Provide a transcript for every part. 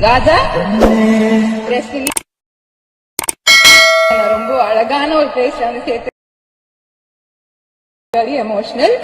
ராஜா ரொம்ப அழகான ஒரு பிளேஸ் வந்து சேர்த்து very emotional.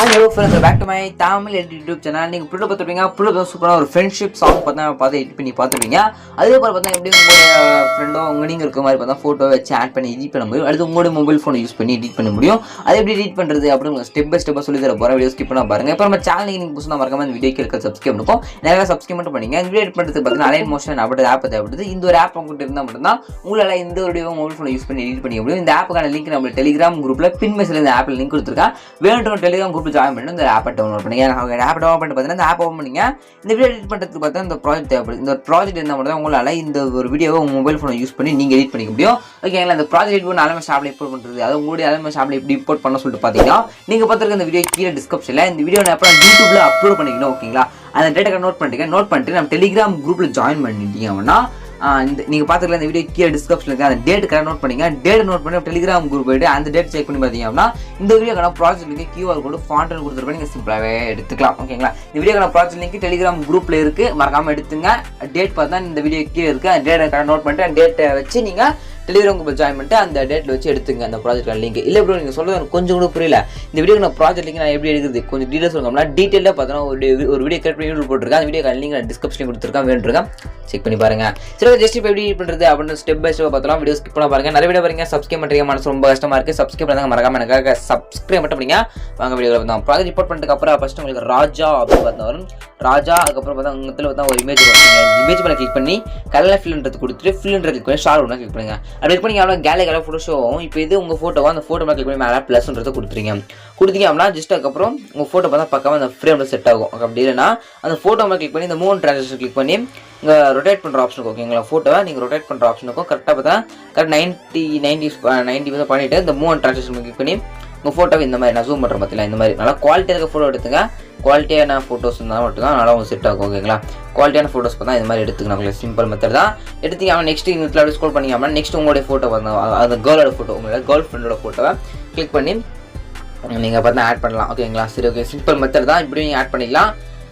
Hello friends, back to my Tamil YouTube channel. நீங்கள் புள்ள பார்த்துருப்பீங்க, புள்ள சூப்பரான ஒரு ஃப்ரெண்ட்ஷிப் சாங் பார்த்து எடிட் பண்ணி பார்த்துருப்பீங்க. அதே போல் பார்த்தா எப்படி உங்களுடைய ஃப்ரெண்டோ நீங்கள் இருக்க மாதிரி பார்த்தா ஃபோட்டோ வச்சு ஆட் பண்ணி எடிட் பண்ண முடியும். அடுத்து உங்களுடைய மொபைல் ஃபோனை யூஸ் பண்ணி எடிட் பண்ண முடியும். அது எப்படி எடிட் பண்ணுறது அப்படின்னு உங்களுக்கு ஸ்டெப் பை ஸ்டெப்பாக சொல்லி தர போகிற வீடியோ ஸ்கிப் பண்ண பாருங்கள். இப்போ நம்ம சேனல் நீங்கள் புதுசாக மறக்காம இந்த வீடியோக்கு இருக்க சப்ஸ்கிரைப் பண்ணுவோம். நிறைய சப்ஸ்கிரைப் மட்டும் பண்ணிங்க. இந்த வீடியோ எடிட் பண்ணுறதுக்கு பார்த்தீங்கன்னா அலைட் மோஷன் அப்படி ஆப் தேவைப்படுது. இந்த ஒரு ஆப் உங்கள்கிட்ட இருந்தால் மட்டும்தான் உங்களால் இந்த ஒரு மொபைல் ஃபோனை யூஸ் பண்ணி எடிட் பண்ணிக்க முடியும். இந்த ஆப்புக்கான லிங்க் நம்ம டெலிகிராம் குரூப்பில் பின் மெசேஜில் இந்த ஆப்பில் லிங்க் கொடுத்துருக்கேன். வேணும் டெலிகிராம் குரூப்பில் ஜாயின் பண்ணி இந்த ஆப் டவுன்லோட் பண்ணுங்க. ஆப் டவுன்லோட் பண்ணி பார்த்தீங்கன்னா இந்த ஆப் ஓப்பன் பண்ணிங்க. இந்த வீடியோ எடிட் பண்ணுறதுக்கு பார்த்தா இந்த ப்ராஜெக்ட் தேவைப்படுது. இந்த ப்ராஜெக்ட் இருந்தால் மட்டும் தான் உங்களால் இந்த ஒரு வீடியோவை உங்கள் மொபைல் ஃபோனை யூஸ் பண்ணி நீங்கள் எடிட் பண்ணிக்க முடியும். ஓகேங்களா? இந்த ப்ராஜெக்ட் எடிட் பண்ண அலமேஸ் ஆப்பில் இம்போர்ட் பண்ணுறது, அது உங்களுடைய அலமேஸ் ஆப்பில் எப்படி இம்போர்ட் பண்ண சொல்லிட்டு பார்த்தீங்கன்னா நீங்கள் பார்த்துருக்க இந்த வீடியோ கீழே டிஸ்கிரிப்ஷனில் இந்த வீடியோ நான் அப்புறம் யூடியூப்ல அப்லோட் பண்ணிக்கணும். ஓகேங்களா? அந்த டேட்டா நோட் பண்ணிட்டு நம்ம டெலிகிராம் குரூப்பில் ஜாயின் பண்ணிட்டீங்க அப்படின்னா இந்த நீங்கள் பார்த்துக்கலாம் இந்த வீடியோ கீழே டிஸ்கிரிப்ஷனில் இருக்குது. அந்த டேட் கரெக்டாக நோட் பண்ணிங்க. டேட் நோட் பண்ணி டெலிகிராம் குரூப் போய்ட்டு அந்த டேட் செக் பண்ணி பார்த்தீங்க அப்படின்னா இந்த வீடியோக்கான ப்ராஜெக்ட் லிங்க் கியூஆர் கோடு ஃபாண்ட்னு கொடுத்துருப்பேன். நீங்கள் சிம்பிளாகவே எடுத்துக்கலாம். ஓகேங்களா? இந்த வீடியோக்கான ப்ராஜெக்ட் லிங்க் டெலிகிராம் குரூப்பில் இருக்குது. மறக்காமல் எடுத்துங்க. டேட் பார்த்தா இந்த வீடியோ கீழே இருக்குது. அந்த டேட்டை கரெக்டாக நோட் பண்ணிட்டு அந்த டேட்டை வச்சு நீங்கள் டெலிகிராம் குரூப் ஜாயின் பண்ணிட்டு அந்த டேட்டில் வச்சு எடுத்துங்க அந்த ப்ராஜெக்ட் லிங்க். இல்லை ப்ரோ நீங்கள் சொல்கிறது எனக்கு கொஞ்சம் கூட புரியல, இந்த வீடியோ நான் ப்ராஜெக்ட் லிங்க் நான் எப்படி எடுக்குது கொஞ்சம் டீட்டெயில்ஸ் சொல்லணும்னா டீட்டெயிலாக பார்த்தோன்னா ஒரு வீடியோ கிரியேட் பண்ணி யூடியூப் போட்டிருக்கேன். அந்த வீடியோ லிங்க் நான் டிஸ்கிரிப்ஷனில் கொடுத்துருக்கேன், வேண்டியிருக்கேன், செக் பண்ணி பாருங்க. சரி, ஜஸ்ட் இப்போ எப்படி பண்ணுறது அப்படின்னு ஸ்டெப் பை ஸ்டெப் பார்த்தலாம். வீடியோ ஸ்கிப் பண்ண பாருங்க. நிறைய வீடியோ பாருங்க. சப்ஸ்கிரைப் பண்ணுறீங்க, மனசு ரொம்ப கஷ்டமாக இருக்குது. சப்ஸ்கிரைப் பண்ணாங்க, மறக்காம எனக்காக சப்ஸ்கிரைப் மட்டும் பண்ணிங்க. வாங்க வீடியோவில் பார்த்தோம். ப்ராஜெக்ட் ரிப்போர்ட் பண்ணிட்டு அப்புறம் ஃபஸ்ட்டு உங்களுக்கு ராஜா அப்படின்னு பார்த்தா வரும். ராஜா அதுக்கப்புறம் பார்த்தா உங்கள் பார்த்தா ஒரு இமேஜ் வரும். இமேஜ் மேலே கிளிக் பண்ணி கலர் ஃபில்ன்றது கொடுத்துட்டு ஃபில்ன்ற கிளிக் பண்ணி ஷார்ட் ஒன்றா கிளிக் பண்ணுங்க. அப்படி கிளிக் பண்ணி அவ்வளோ கேலரி ஃபோட்டோ ஷோ ஆகும். இப்போ இது உங்கள் ஃபோட்டோவா அந்த ஃபோட்டோ மேலே கிளிக் பண்ணி மேலே ப்ளஸ்ன்றதை கொடுத்துருங்க அப்படின்னா ஜஸ்ட் அதுக்கப்புறம் உங்கள் ஃபோட்டோ பார்த்தா பக்கமாக அந்த ஃப்ரேமில் செட் ஆகும். அப்படி இல்லைன்னா அந்த ஃபோட்டோ மேலே கிளிக் பண்ணி இந்த 3 ட்ரான்சாக்ஷன் கிளிக் பண்ணி இங்கே ரொட்டேட் பண்ணுற ஆப்ஷன் இருக்கும். ஓகேங்களா? ஃபோட்டோவை நீங்கள் ரொட்டேட் பண்ணுற ஆப்ஷன் இருக்கும். கரெக்டாக பார்த்தா கரெக்ட் 90% பண்ணிவிட்டு இந்த 3 ட்ரான்சாக்ஷன் கிளிக் பண்ணி உங்கள் ஃபோட்டோவை இந்த மாதிரி நான் ஜூம் பண்ணுறேன் பார்த்தீங்களா, இந்த மாதிரி நல்லா குவாலிட்டியாக இருக்க ஃபோட்டோ எடுத்துங்க. குவாலிட்டியான ஃபோட்டோஸ் இருந்தால் மட்டும்தான் நல்லா உங்களுக்கு செட் ஆகும். ஓகேங்களா? குவாலிட்டியான ஃபோட்டோஸ் பார்த்தா இந்த மாதிரி எடுத்துக்கணும். உங்களுக்கு சிம்பிள் மெத்தட் தான். எடுத்தீங்க அவன் நெக்ஸ்ட் இந்த அப்படி ஸ்க்ரோல் பண்ணிங்க அப்படின்னா நெக்ஸ்ட் உங்களுடைய ஃபோட்டோ வந்து அந்த கேர்ளோட ஃபோட்டோ, உங்களோட கேர்ள் ஃப்ரெண்டோட ஃபோட்டோவை கிளிக் பண்ணி நீங்கள் பார்த்தா ஆட் பண்ணலாம். ஓகேங்களா? சரி, ஓகே, சிம்பிள் மெத்தட் தான். இப்படி நீங்கள் ஆட் பண்ணிக்கலாம்.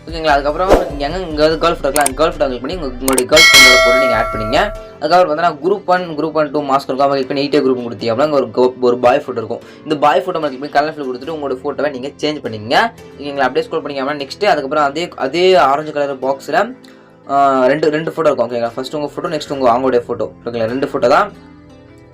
ஓகேங்களா? அதுக்கப்புறம் நீங்கள் இங்கே வந்து கேர்ள் ஃபோட்டோ இருக்கலாம், கேர்ள் ஃபோட்டோ கிளிக் பண்ணி உங்களுடைய கேர்ள் ஃப்ரெண்டோட ஃபோட்டோ நீங்கள் ஆட் பண்ணிங்க. அதுக்கப்புறம் பார்த்தீங்கன்னா குரூப் 1 2 மாஸ்க் இருக்கும். கிளிக் பண்ணி 8 குரூப் கொடுத்தீங்க அப்படின்னா ஒரு பாய் ஃபோட்டோ இருக்கும். இந்த பாய் ஃபோட்டோ கிளிக் பண்ணி கலர் ஃபில் கொடுத்துட்டு உங்களோட ஃபோட்டோவை நீங்கள் சேஞ்ச் பண்ணிங்க. ஓகேங்களா? அப்படியே ஸ்க்ரோல் பண்ணிங்க அப்படின்னா நெக்ஸ்ட்டு அதுக்கப்புறம் அதே ஆரஞ்சு கலர் பாக்ஸில் ரெண்டு ஃபோட்டோ இருக்கும். ஓகேங்களா? ஃபர்ஸ்ட் உங்கள் ஃபோட்டோ, நெக்ஸ்ட் அவங்களுடைய ஃபோட்டோ. ஓகேங்களா? 2 ஃபோட்டோ தான்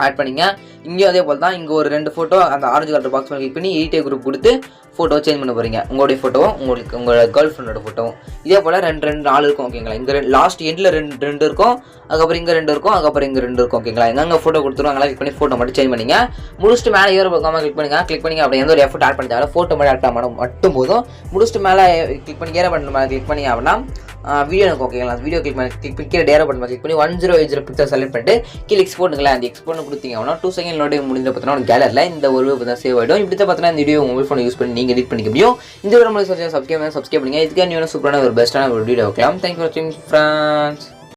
ஆட் பண்ணிங்க. இங்கேயும் அதே போல் தான். இங்கே ஒரு 2 ஃபோட்டோ அந்த ஆரஞ்சு கலர் பாக்ஸ் கிளிக் பண்ணி 8 குரூப் கொடுத்து ஃபோட்டோ சேஞ்ச் பண்ண போகிறீங்க. உங்களுடைய ஃபோட்டோவும் உங்களோட கேர்ள் ஃப்ரெண்டோட ஃபோட்டோவும் இதே போல் 2 இருக்கும். ஓகேங்களா? இங்கே லாஸ்ட் எண்டில் 2 இருக்கும். அதுக்கப்புறம் இங்கே 2 இருக்கும். அதுக்கப்புறம் இங்கே 2 இருக்கும். ஓகேங்களா? எங்கே ஃபோட்டோ கொடுத்துருவோம் அங்கே கிளிக் பண்ணி ஃபோட்டோ மட்டும் சேஞ்ச் பண்ணிங்க. முடிச்சுட்டு மேலே ஏற பக்கமாக கிளிக் பண்ணி அப்படி எந்த ஒரு எஃபர்ட் ஆட் பண்ணி ஃபோட்டோ மட்டும் ஆட் பண்ண மட்டும் போதும். முடிச்சுட்டு மேலே கிளிக் பண்ணி ஏற பண்ண மேலே கிளிக் பண்ணி அப்படின்னா வீடியோ இருக்கும். ஓகேங்களா? வீடியோ கிளிக் பண்ணி கீழே டேரா பட்டன் கிளிக் பண்ணி 1080 பிக்சர் செலக்ட் பண்ணிட்டு கீழே எக்ஸ்போர்ட்டுங்களா அந்த எக்ஸ்போர்ட் கொடுத்தீங்க அப்படின்னா 2 செகண்ட் லோடு முடிஞ்ச பார்த்தீங்கன்னா கேலரியில் இந்த ஒரு வீடியோ சேவ் ஆகிடும். இப்படி தான் பார்த்தீங்கன்னா இந்த வீடியோ மொபைல் ஃபோன் யூஸ் பண்ணி நீங்கள் எடிட் பண்ணிக்க முடியும். இந்த வீடியோ சப்ஸ்கிரைப் பண்ணுங்க. இதுக்காக நியூ சூப்பரான ஒரு பெஸ்ட்டான ஒரு வீடியோ வைக்கலாம். தேங்க்யூ ஃபார் வாட்சிங் ஃப்ரெண்ட்ஸ்.